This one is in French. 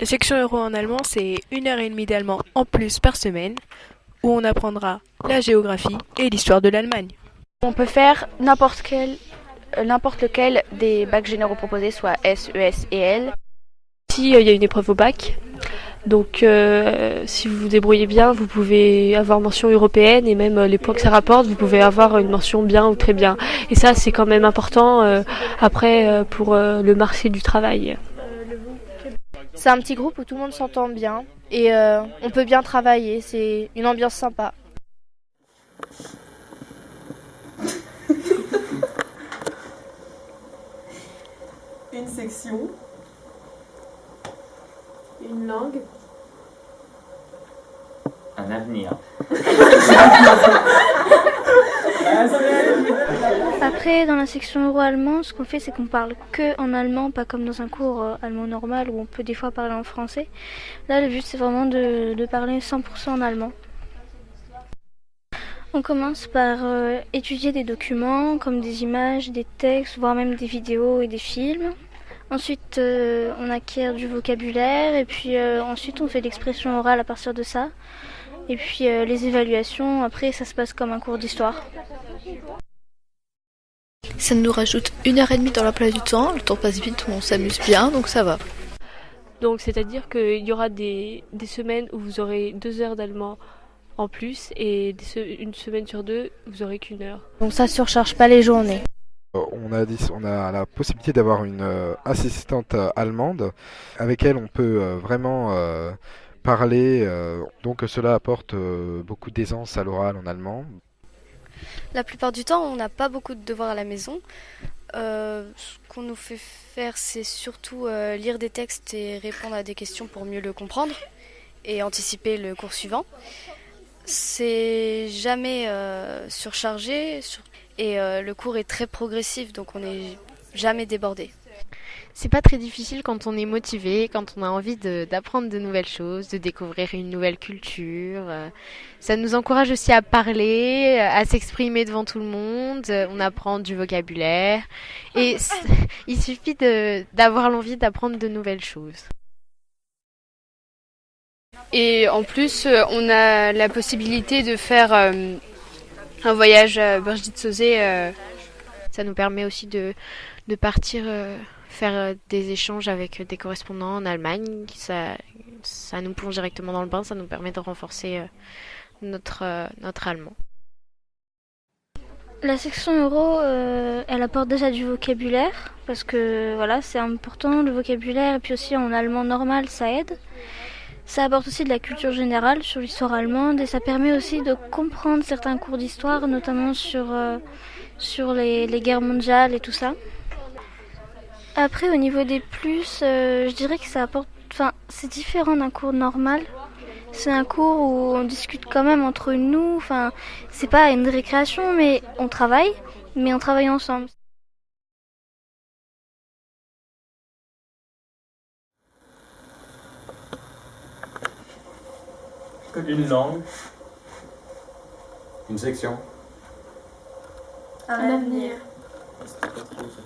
La section euro en allemand, c'est 1 heure et demie d'allemand en plus par semaine, où on apprendra la géographie et l'histoire de l'Allemagne. On peut faire n'importe lequel des bacs généraux proposés, soit S, ES et L. Ici, il y a une épreuve au bac. Donc, si vous vous débrouillez bien, vous pouvez avoir mention européenne et même les points que ça rapporte, vous pouvez avoir une mention bien ou très bien. Et ça, c'est quand même important après pour le marché du travail. C'est un petit groupe où tout le monde s'entend bien et on peut bien travailler. C'est une ambiance sympa. Une section, une langue, un avenir. Après, dans la section euro-allemand, ce qu'on fait, c'est qu'on parle que en allemand, pas comme dans un cours allemand normal où on peut des fois parler en français. Là, le but, c'est vraiment de parler 100% en allemand. On commence par étudier des documents, comme des images, des textes, voire même des vidéos et des films. Ensuite, on acquiert du vocabulaire et puis ensuite, on fait l'expression orale à partir de ça. Et puis les évaluations, après, ça se passe comme un cours d'histoire. Ça nous rajoute 1 heure et demie dans l'emploi du temps. Le temps passe vite, on s'amuse bien, donc ça va. Donc, c'est-à-dire qu'il y aura des semaines où vous aurez 2 heures d'allemand en plus et une semaine sur deux, vous aurez qu'1 heure. Donc ça surcharge pas les journées. On a la possibilité d'avoir une assistante allemande avec elle on peut vraiment parler, donc cela apporte beaucoup d'aisance à l'oral en allemand. La plupart du temps, on n'a pas beaucoup de devoirs à la maison. Ce qu'on nous fait faire, c'est surtout lire des textes et répondre à des questions pour mieux le comprendre et anticiper le cours suivant. C'est jamais surchargé et le cours est très progressif, donc on n'est jamais débordé. C'est pas très difficile quand on est motivé, quand on a envie d'apprendre de nouvelles choses, de découvrir une nouvelle culture. Ça nous encourage aussi à parler, à s'exprimer devant tout le monde. On apprend du vocabulaire et il suffit d'avoir l'envie d'apprendre de nouvelles choses. Et en plus, on a la possibilité de faire un voyage à Birgit-Sauzé. Ça nous permet aussi de partir faire des échanges avec des correspondants en Allemagne. Ça nous plonge directement dans le bain, ça nous permet de renforcer notre allemand. La section euro, elle apporte déjà du vocabulaire, parce que voilà, c'est important le vocabulaire, et puis aussi en allemand normal, ça aide. Ça apporte aussi de la culture générale sur l'histoire allemande, et ça permet aussi de comprendre certains cours d'histoire, notamment sur les guerres mondiales et tout ça. Après, au niveau des plus, je dirais que ça apporte... Enfin, c'est différent d'un cours normal. C'est un cours où on discute quand même entre nous. Enfin, c'est pas une récréation, mais on travaille ensemble. Une langue. Une section. un avenir. C'était pas trop, ça